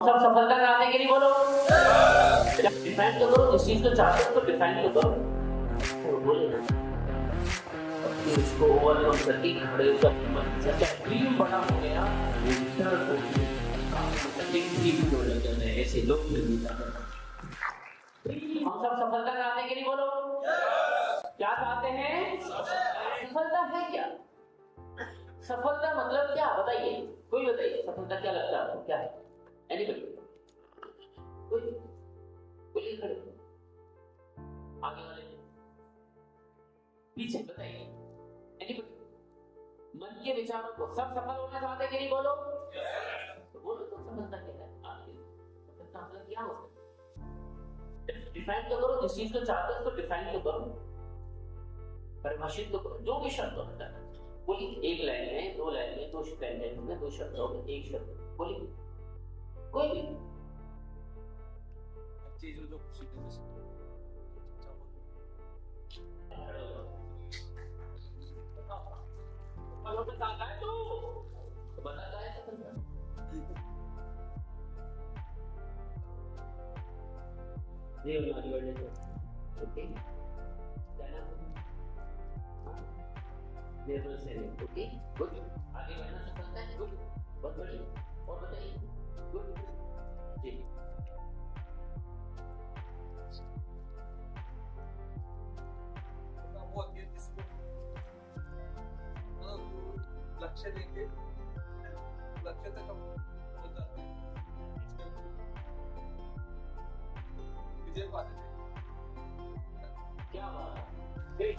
सब सफलता चाहते कि नहीं बोलो। डिफाइन तो करो, जिस चीज को चाहते हो तो डिफाइन तो करो। तो बोले ना अपनी उसको ओवरकम करके खड़े होकर हिम्मत से क्या ड्रीम बड़ा हो गया, विक्टर को एक ड्रीम जो लग जाए ऐसे लोग नहीं जाते। हम सब सफलता चाहते कि नहीं बोलो। क्या चाहते हैं? सफलता है क्या? सफलता मतलब क्या बताइए, कोई बताइए सफलता क्या लगता है आपको, क्या है? एनीबडी कोई खड़े आगे वाले पीछे बताइए। एनीबडी मन के विचारों को सब सफल होना चाहते कि नहीं बोलो। तो बोलो तो सफलता क्या है आपके? सफलता मतलब क्या होता है? डिफाइन तो करो, जिस चीज को चाहते हो उसको डिफाइन तो करो, परिभाषित तो करो, जो भी शब्द होता है बोलिए। एक लाइन में, दो लाइन में, दो सेंटेंस में, दो शब्दों में, एक शब्द बोलिए, कोई भी चीज जो खुशी दे सकती है तो बताता है ये हमारी वर्ड है। ओके क्या नाम है? निर्मल सेन। ओके गुड, आगे बढ़ना सफलता है। गुड, बहुत बढ़िया। और बताइए गुड जी। वो आगे जिसको लक्ष्य लेके लक्ष्य तक हम पहुंच जाते हैं, विजय पाते हैं। क्या बात है, ग्रेट।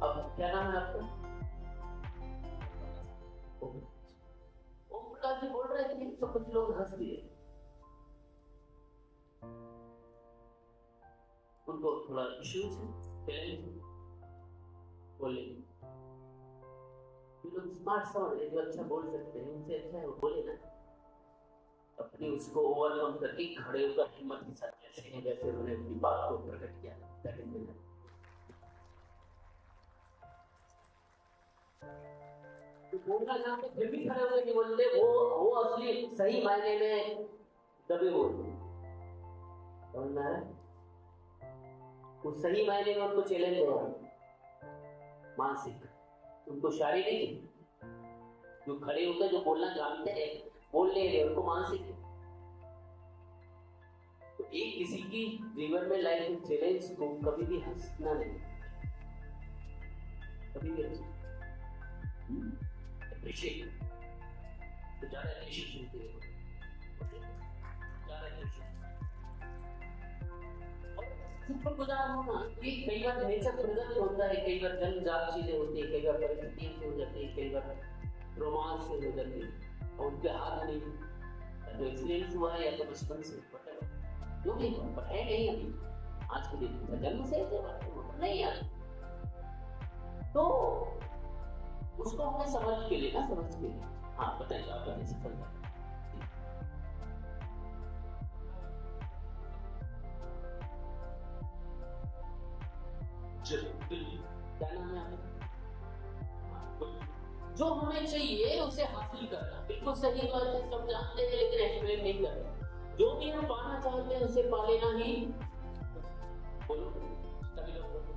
अब क्या नाम है आपका? ओम प्रकाश जी बोल रहे थे तो कुछ लोग हंस दिए, उनको थोड़ा इश्यूज है, चैलेंज बोले। जो लोग स्मार्ट समझ रहे, जो अच्छा बोल सकते हैं उनसे अच्छा है वो बोले ना, अपनी उसको ओवरकम करके खड़े होकर हिम्मत के साथ कैसे हैं जैसे उन्होंने अपनी बात को प्रकट किया। तो बोलना जहाँ पे फिर भी खड़े होकर नहीं बोलते, वो असली सही मायने में दबे हुए समझना है। वो सही मायने में उनको चैलेंज है, मानसिक, उनको शारीरिक। जो खड़े होकर जो बोलना जानते हैं, बोल ले रहे उनको मानसिक है। तो एक किसी की जीवन में लाइफ में चैलेंज को कभी भी हंसना नहीं, कभी भी हंसना अप्रिशिएट, तो ज्यादा अप्रिशिएशन के लिए ज्यादा अप्रिशिएशन और शुक्रगुजार होना। ये कई बार नेचर प्रेजेंट होता है, कई बार जन्मजात चीजें होती है, कई बार परिस्थितियों से हो जाती है, कई बार रोमांस से हो जाती है और उनके हाथ नहीं जो एक्सपीरियंस हुआ है या तो बचपन से जो भी पर है नहीं अभी आज के दिन जन्म से नहीं है, तो उसको हमें समझ के लिए ना, समझ के लिए। हाँ बताइए आप बताइए सफलता क्या नाम है आपका? जो हमें चाहिए उसे हासिल करना बिल्कुल सही बात है, सब जानते हैं लेकिन एक्सप्लेन नहीं कर रहे। जो भी हम पाना चाहते हैं उसे पा लेना ही, बोलो सभी लोग बोलो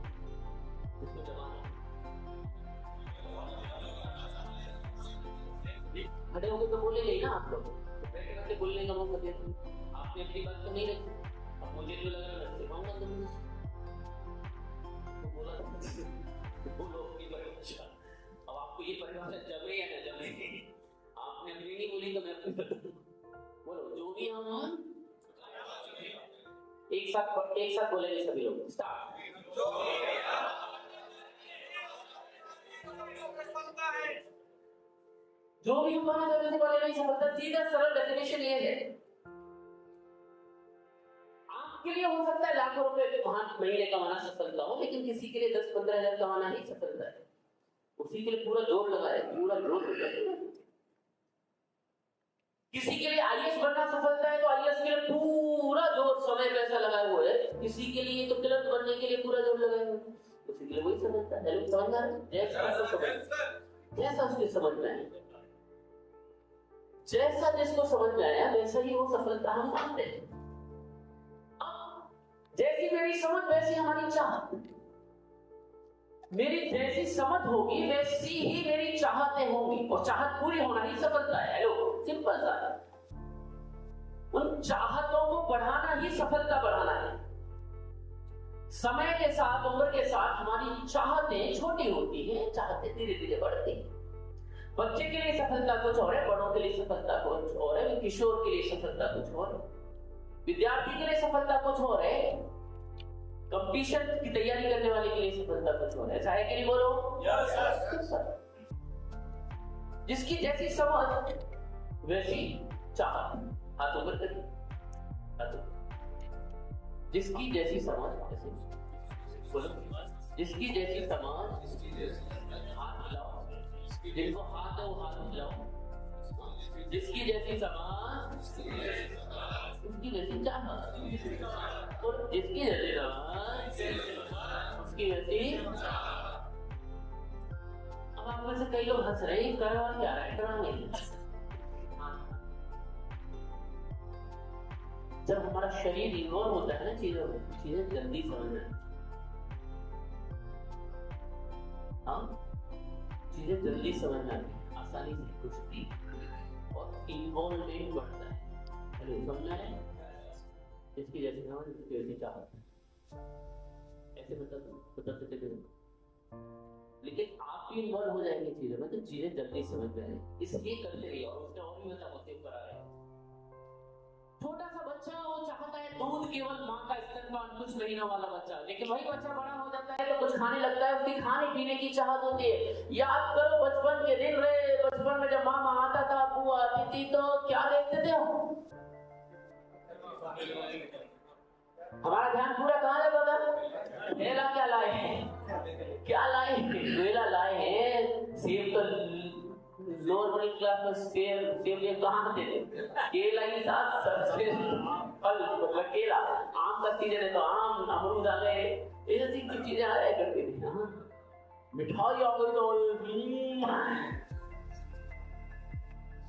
इसको जवाब खड़े होकर तो बोले नहीं ना आप लोग, बैठे बैठे बोलने का मौका देते आपने अपनी बात तो नहीं रखी। अब मुझे जो लग रहा है रख पाऊंगा तुमने तो बोला बोलो अपनी परिभाषा। अब आपको ये परिभाषा जमे या न जमे, आपने अपनी नहीं बोली तो मैं अपनी बोलो। जो भी हम एक साथ बोलेंगे सभी लोग, स्टार्ट। जो भी हम पाना चाहते हैं बोले नहीं सफलता, सीधा सरल डेफिनेशन ये है। आपके लिए हो सकता है लाखों रुपए महीने कमाना सफलता हो, लेकिन किसी के लिए 10-15 हजार कमाना ही सफलता है। उसी के लिए पूरा जोर लगाए, पूरा जोर लगाए। किसी के लिए आईएएस बनना सफलता है तो आईएएस के लिए पूरा जोर समय पैसा लगाए हुए है, किसी के लिए तो क्लर्क बनने के लिए पूरा जोर लगाए हुए। उसी के लिए वही समझता है। हेलो, समझ आ रहा है? जैसा उसकी समझ में आया, जैसा जिसको समझ में आया वैसा ही वो सफलता हम मानते हैं। जैसी मेरी समझ वैसी हमारी चाहत, मेरी जैसी समझ होगी वैसी ही मेरी चाहतें होंगी, और चाहत पूरी होना ही सफलता है। हेलो, सिंपल सा है। उन चाहतों को बढ़ाना ही सफलता बढ़ाना है। समय के साथ, उम्र के साथ हमारी चाहतें छोटी होती हैं, चाहतें धीरे धीरे बढ़ती हैं। बच्चे के लिए सफलता कुछ और है, बड़ों के लिए सफलता कुछ और है, किशोर के लिए सफलता कुछ और है, विद्यार्थी के लिए सफलता कुछ और है, कंपटीशन की तैयारी करने वाले के लिए सफलता कुछ और है। ऐसा है कि नहीं? बोलो। जिसकी जैसी समझ वैसी चाहत। हाथ ऊपर करिए, हाथ ऊपर। जिसकी जैसी समझ वैसी, बोलो, जिसकी जैसी समझ, हाथ हिलाओ, जिनको हाथ है वो हाथ हिलाओ। जिसकी जैसी समझ उसकी जैसी चाहत, और जिसकी जैसी समझ उसकी जैसी। अब आप में से कई लोग हंस रहे हैं, करवा क्या रहा है? करवा नहीं। जब हमारा शरीर इन्वॉल्व होता है ना चीजों में, चीजें जल्दी समझ में, हाँ, चीजें जल्दी समझ में आती है, आसानी से घुसती और इन्वॉल्वमेंट बढ़ता है। हेलो, समझना है? जिसकी जैसी समझ उसकी वैसी चाहत, ऐसे बताते चले। लेकिन आप भी इन्वॉल्व हो जाएंगे चीजों में तो चीजें जल्दी समझ में आएंगी, इसलिए करते रहिए। और उसका और भी बताते करा रहे हैं। छोटा सा बच्चा वो चाहता है दूध, केवल माँ का स्तनपान, कुछ महीनों वाला बच्चा, लेकिन वही बच्चा बड़ा हो जाता है तो कुछ खाने लगता है, उसकी खाने पीने की चाहत होती है। याद करो बचपन के दिन रहे, बचपन में जब मामा आता था, बुआ आती थी, तो क्या देखते थे हम? हमारा ध्यान पूरा कहाँ रहता था? केला क्या लाए हैं, क्या लाए हैं? केला लाए हैं। सेब तो लोअर मिडिल क्लास में सेब ये कहाँ थे? केला ही साथ सबसे फल, मतलब केला। आम का सीजन है तो आम, अमरूद आ गए, ऐसी कुछ चीजें आ जाया करती थी। मिठाई आ गई तो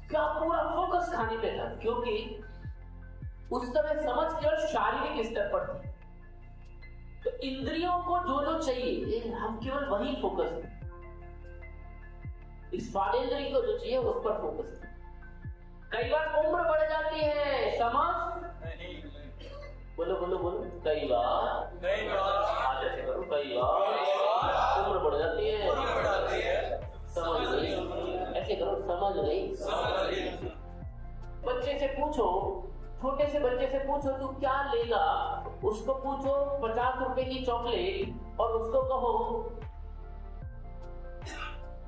क्या पूरा फोकस खाने पे था, क्योंकि उस समय समझ केवल शारीरिक स्तर पर थी। तो इंद्रियों को जो जो चाहिए हम केवल वही फोकस है। इस स्वादेंद्रिय को जो चाहिए उस पर फोकस है। कई बार उम्र बढ़ जाती है, समझ नहीं। बोलो बोलो बोलो। कई बार ऐसे करो, कई बार उम्र बढ़ जाती है, समझ नहीं। ऐसे करो, समझ नहीं। बच्चे से पूछो, छोटे से बच्चे से पूछो तू क्या लेगा, उसको पूछो 50 रुपए की चॉकलेट और उसको कहो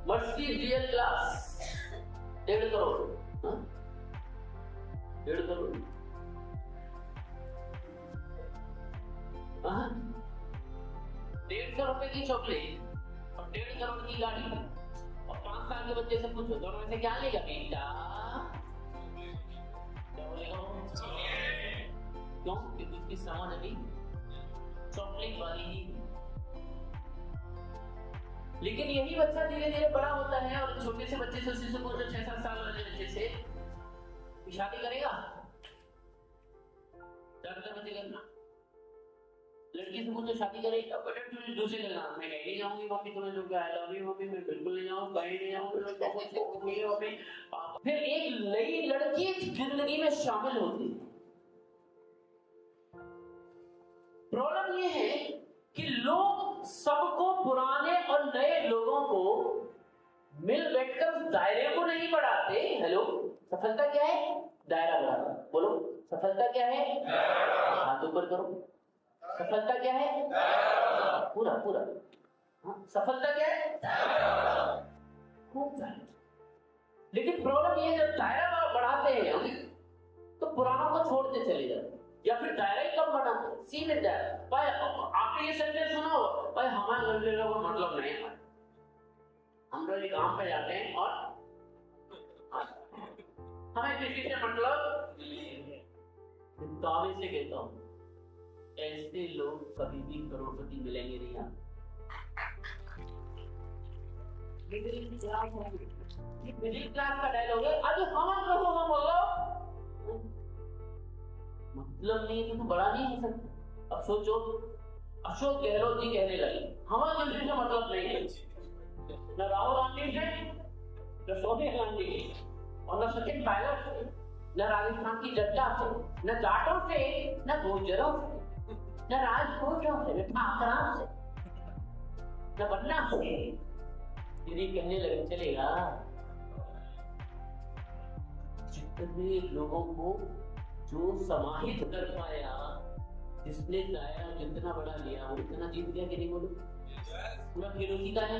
Mercedes real class 1.5 crore. 1.5 crore 150 रुपए की चॉकलेट और 1.5 करोड़ की गाड़ी। और 5 साल के बच्चे से पूछो दोनों में से क्या लेगा बेटा? क्यों? क्योंकि उसकी समझ अभी चॉकलेट वाली ही। लेकिन यही बच्चा धीरे धीरे बड़ा होता है और छोटे से बच्चे से, उसी से पूछो 6-7 साल वाले बच्चे से, शादी करेगा? करना। लड़की से पूछो शादी करेगा? बेटा तुझे दूसरे जगह मैं कहीं नहीं जाऊंगी, मम्मी तुम्हें जो क्या है लव यू मम्मी, मैं बिल्कुल नहीं जाऊंगा, कहीं नहीं जाऊंगा। फिर एक नई लड़की जिंदगी में शामिल होती है। प्रॉब्लम ये है कि लोग सबको, पुराने और नए लोगों को मिल बैठकर उस दायरे को नहीं बढ़ाते। हेलो, सफलता क्या है? दायरा बढ़ाना। बोलो, सफलता क्या है? हाथ ऊपर करो। सफलता क्या है? पूरा पूरा। सफलता क्या है? खूब दायरा। लेकिन प्रॉब्लम ये है जब दायरा बढ़ाते हैं हम तो पुरानों को छोड़ते चले जाते, या फिर दायरा ही कम बनाते, सीमित दायरा। भाई आपने ये सेंटेंस सुना हो, भाई हमारे घर लोगों को मतलब नहीं है, हम लोग एक काम पे जाते हैं और हमें किसी से मतलब दावे से कहता हूं ऐसे लोग कभी भी करोड़पति मिलेंगे नहीं। आप मिडिल क्लास होंगे, ये मिडिल क्लास का डायलॉग है। आज हम कहो हम बोलो मतलब नहीं तो बड़ा नहीं है सर। अब सोचो अशोक गहलोत जी कहने लगे हमारे जल्दी से मतलब नहीं है, न राहुल गांधी से, न सोनिया गांधी से, और न सचिन पायलट से, न राजस्थान की जनता से, न जाटों से, न गुर्जरों से, न राजपूतों से, न ठाकरों से, न बन्ना से। यदि कहने लगे चलेगा जितने लोगों को जो समाहित कर पाया, जिसने दायरा जितना बड़ा लिया वो इतना जीत गया कि नहीं बोलो? पूरा फिरोजी का है।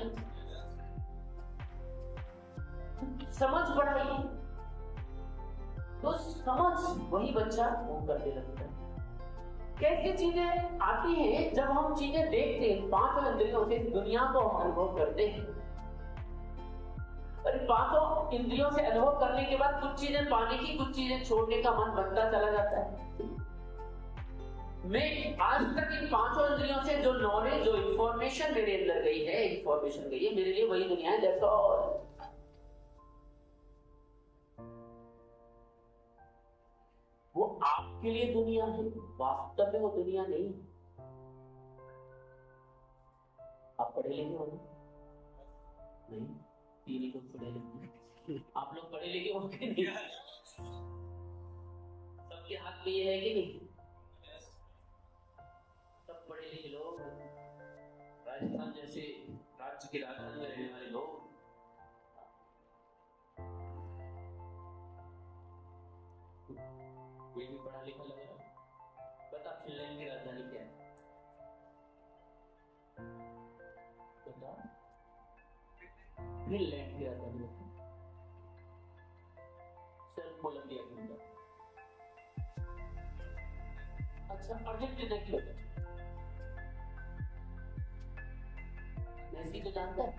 समझ बढ़ाई तो समझ वही बच्चा वो करते लगता है। कैसी चीजें आती हैं जब हम चीजें देखते हैं, पांचों इंद्रियों से दुनिया को हम अनुभव करते हैं। और पांचों इंद्रियों से अनुभव करने के बाद कुछ चीजें पाने की, कुछ चीजें छोड़ने का मन बनता चला जाता है। मैं आज तक इन पांचों इंद्रियों से जो नॉलेज, जो इंफॉर्मेशन मेरे अंदर गई है, इंफॉर्मेशन गई है, मेरे लिए वही दुनिया है। That's all. वो आपके लिए दुनिया है, वास्तव में वो दुनिया नहीं। आप पढ़े लिखे हो नहीं? तीन लोग पढ़े लिखे। आप लोग पढ़े लिखे हो कि नहीं? सबके हाथ में ये है कि नहीं? सब पढ़े लिखे लोग, राजस्थान जैसे राज्य की राजधानी में रहने वाले लोग, कोई भी पढ़ा लिखा लग रहा है। बता फिनलैंड की राजधानी क्या है? बता फिनलैंड की राजधानी सिर्फ कोलंबिया की होता। अच्छा अर्जेंटीना की होता। मेसी को जानता है?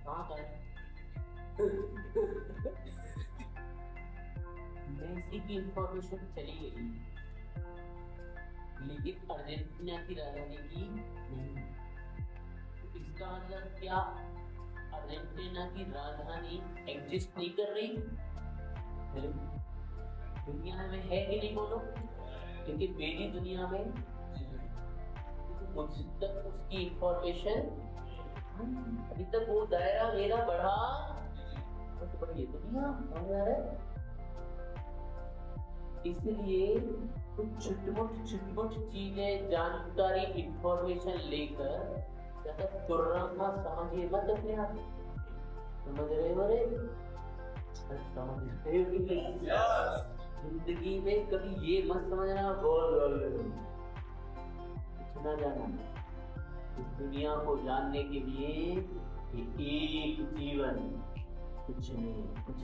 कहाँ का है? मेसी की इंफॉर्मेशन चली गई, लेकिन अर्जेंटीना की राजधानी की नहीं। इसका मतलब क्या अर्जेंटीना की राजधानी एग्जिस्ट नहीं कर रही? दुनिया में है कि नहीं बोलो? लेकिन मेरी दुनिया में मुझ तक उसकी इंफॉर्मेशन, अभी तक वो दायरा मेरा बढ़ा तो बढ़िए दुनिया समझ आ रहा है। इसलिए कुछ छुटमुट चीजें, जानकारी, इंफॉर्मेशन लेकर ज्यादा तुर्रमा समझिए मत अपने आप। समझ रहे हो रे? जिंदगी में कभी ये मत समझना बोल इतना जाना। इस दुनिया को जानने के लिए एक जीवन कुछ नहीं, कुछ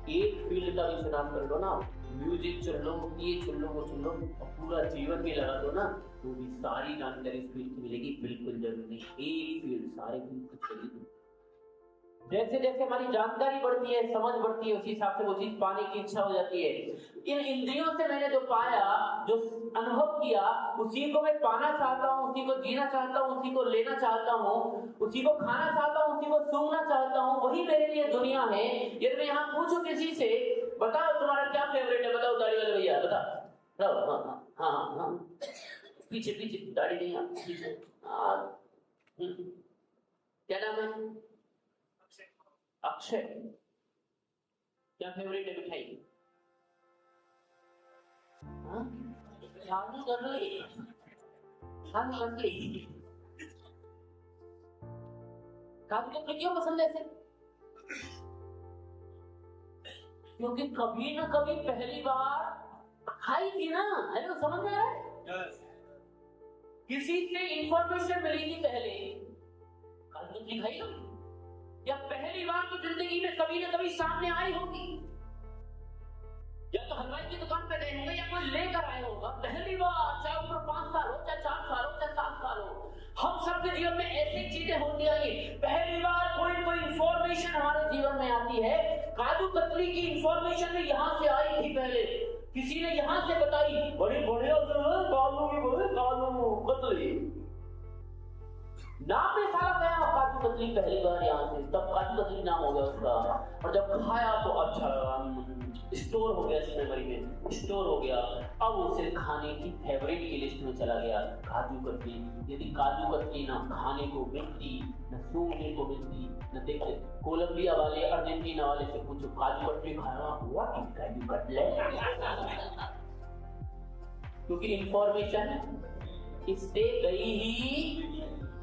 एक फील्ड का भी चुनाव कर लो ना, म्यूजिक चुन लो, ये चुन लो, वो चुन लो, और पूरा जीवन भी लगा दो ना, तो भी सारी जानकारी इस फील्ड की मिलेगी। बिल्कुल जरूरी नहीं, एक फील्ड सारे फील्ड कुछ चलेगी। जैसे जैसे हमारी जानकारी बढ़ती है, समझ बढ़ती है, उसी हिसाब से वो चीज पाने की इच्छा हो जाती है। इन इंद्रियों से मैंने जो पाया, जो अनुभव किया, उसी को मैं पाना चाहता हूँ, उसी को जीना चाहता हूँ, उसी को लेना चाहता हूँ, उसी को खाना चाहता हूँ, उसी को सूंघना चाहता हूँ। वही मेरे लिए दुनिया है। यदि मैं यहाँ पूछूं किसी से, बताओ तुम्हारा क्या फेवरेट है, बताओ दाढ़ी वाले भैया, बताओ। हाँ हाँ हाँ हाँ, पीछे पीछे, दाढ़ी नहीं है पीछे। क्या नाम है? अक्षय। क्या फेवरेट है मिठाई? काजू कतली, काजू कतली। काजू कतली क्यों पसंद है ऐसे? क्योंकि कभी ना कभी पहली बार खाई थी ना। अरे समझ में आ रहा है? किसी से इंफॉर्मेशन मिली थी पहले, काजू कतली खाई ना, या पहली बार तो जिंदगी में कभी ना कभी सामने आई होगी, या तो हलवाई की दुकान पे गए होंगे, या कोई लेकर आया होगा पहली बार, चाहे उम्र 5 साल हो, चाहे 4 साल हो, चाहे 7 साल हो। हम सबके जीवन में ऐसी चीजें होती आई, पहली बार कोई ना कोई इंफॉर्मेशन हमारे जीवन में आती है। काजू कतली की इंफॉर्मेशन भी यहाँ से आई थी पहले, किसी ने यहाँ से बताई, बड़ी बढ़िया काजू कतली, नाम में सारा गया काजू कतली पहली बार यहाँ से, तब काजू कतली नाम हो गया उसका। और जब खाया तो अच्छा लगा, स्टोर हो गया इस मेमोरी में, स्टोर हो गया। अब उसे खाने की फेवरेट की लिस्ट में चला गया काजू कतली। यदि काजू कतली ना खाने को मिलती, न सूंघने को मिलती, न देखते, कोलंबिया वाले अर्जेंटीना वाले से पूछो काजू कतली खाया हुआ कि काजू कतले, क्योंकि इंफॉर्मेशन इससे गई ही।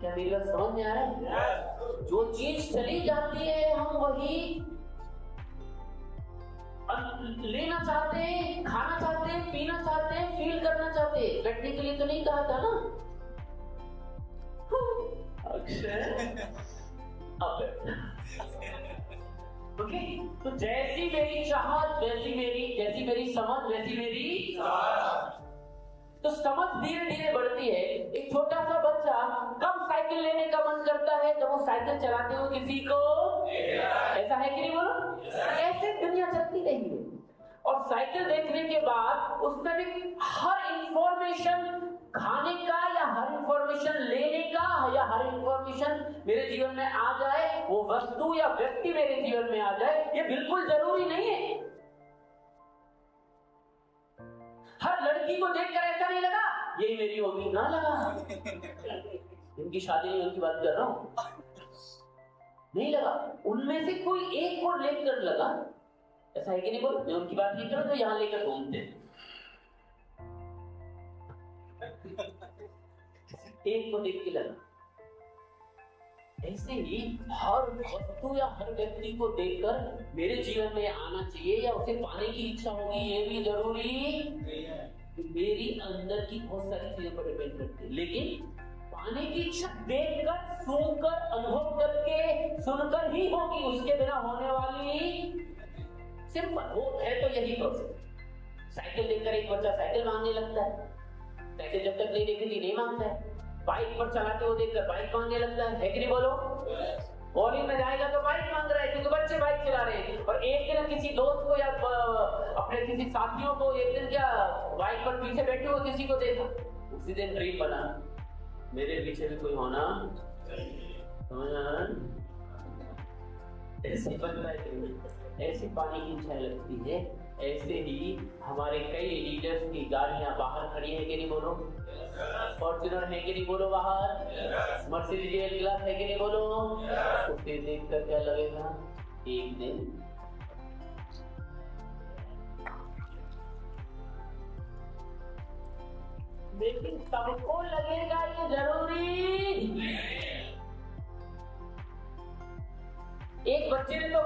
क्या मेरी बात समझ में आ रहा है? जो चीज चली जाती है हम वही लेना चाहते हैं, खाना चाहते हैं, पीना चाहते हैं, फील करना चाहते हैं। बैठने के लिए तो नहीं कहा था ना अक्षय। अब ओके, तो जैसी मेरी चाहत जैसी मेरी समझ वैसी मेरी, तो समझ धीरे धीरे बढ़ती है। एक छोटा सा बच्चा कब साइकिल लेने का मन करता है? जब वो साइकिल चलाते हुए किसी को, ऐसा है कि नहीं बोलो? ऐसे दुनिया चलती रही है। और साइकिल देखने के बाद उसमें भी हर इंफॉर्मेशन खाने का, या हर इंफॉर्मेशन लेने का, या हर इंफॉर्मेशन मेरे जीवन में आ जाए, वो वस्तु या व्यक्ति मेरे जीवन में आ जाए, ये बिल्कुल जरूरी नहीं है। हर लड़की को देखकर ऐसा नहीं लगा यही मेरी होगी, ना लगा। इनकी शादी नहीं, उनकी बात कर रहा हूं, नहीं लगा। उनमें से कोई एक को लेकर लगा, ऐसा है कि नहीं बोलो? मैं उनकी बात नहीं करूं तो यहां लेकर घूमते, एक को देख के लगा। ऐसे ही हर वस्तु या हर व्यक्ति को देखकर मेरे जीवन में आना चाहिए या उसे पाने की इच्छा होगी, ये भी जरूरी मेरी अंदर की बहुत सारी चीजों पर डिपेंड करती है। लेकिन पाने की इच्छा देखकर, सुनकर, अनुभव करके, सुनकर ही होगी, उसके बिना होने वाली सिंपल वो है। तो यही प्रोसेस। साइकिल देखकर एक बच्चा साइकिल मांगने लगता है, साइकिल जब तक नहीं देखी थी नहीं मांगता है। बाइक पर चलाते हुए देखकर बाइक मांगने लगता है कि नहीं बोलो? कॉलेज में जाएगा तो बाइक मांग रहा है क्योंकि बच्चे बाइक चला रहे हैं। और एक दिन किसी दोस्त को या अपने किसी साथियों को एक दिन क्या बाइक पर पीछे बैठे हुए किसी को देखा, उसी दिन ड्रीम बना मेरे पीछे भी कोई होना, ऐसे बनता है, ऐसे पाने की इच्छा लगती है। ऐसे ही हमारे कई लीडर्स की गाड़ियां बाहर खड़ी है कि नहीं बोलो? फॉर्च्यूनर है कि नहीं बोलो? बाहर मर्सिडीज क्लास है कि नहीं बोलो? उसे देखकर क्या लगेगा एक दिन लेकिन सबको लगेगा ये जरूरी। एक बच्चे ने तो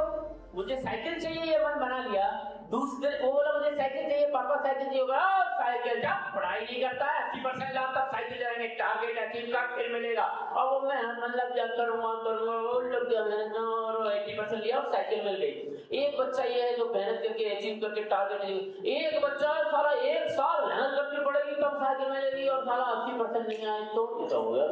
मुझे साइकिल चाहिए ये मन बना लिया, दूसरे को बोला मुझे साइकिल चाहिए, पापा साइकिल चाहिए होगा, साइकिल जब पढ़ाई नहीं करता है 80% लाता तब साइकिल चलाएंगे, टारगेट अचीव कर फिर मिलेगा। अब वो मैं मतलब क्या करूंगा लग गया मैंने और 80% लिया और साइकिल मिल गई। एक बच्चा ये है जो मेहनत करके अचीव करके टारगेट, एक बच्चा सारा एक साल मेहनत करनी पड़ेगी तब साइकिल मिलेगी और सारा 80% नहीं आए तो हो गया।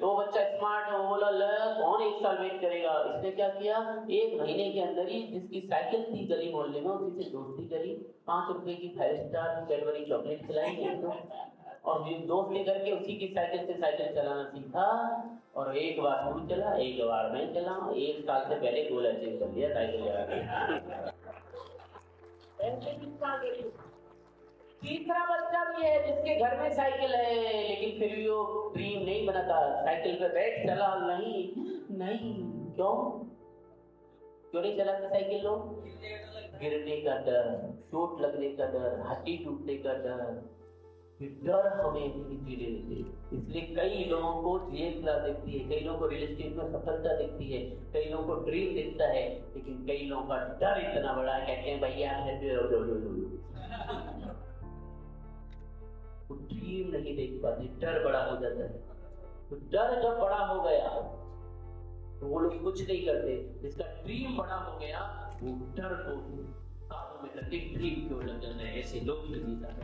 तो बच्चा स्मार्ट है, वो बोला ले कौन एक साल वेट करेगा। इसने क्या किया, एक महीने के अंदर ही जिसकी साइकिल थी गली मोहल्ले में उसी से दोस्ती करी, 5 रुपए की 5 स्टार कैडबरी चॉकलेट खिलाई और दोस्ती करके उसी की साइकिल से साइकिल चलाना सीखा। और एक बार वो चला, एक बार मैं चला, 1 साल से पहले गोल अचीव कर लिया साइकिल चला के। तीसरा बच्चा भी है जिसके घर में साइकिल है लेकिन फिर भी वो ड्रीम नहीं बनाता, साइकिल पे बैठ चला नहीं क्यों नहीं चलाता साइकिल? लोग गिरने का डर, चोट लगने का डर, हड्डी टूटने का डर हमें नहीं जीने देते। इसलिए कई लोगों को जेल क्लास दिखती है, कई लोगों को रियल एस्टेट में सफलता दिखती है, कई लोगों को ड्रीम दिखता है, लेकिन कई लोगों का डर इतना बड़ा है, कहते हैं भैया ड्रीम नहीं देख पाते, डर बड़ा हो जाता है। तो डर जब बड़ा हो गया तो वो लोग कुछ नहीं करते, जिसका ड्रीम बड़ा हो गया वो डर को काबू में करके ड्रीम की ओर लग जाता है। ऐसे लोग नहीं जाते।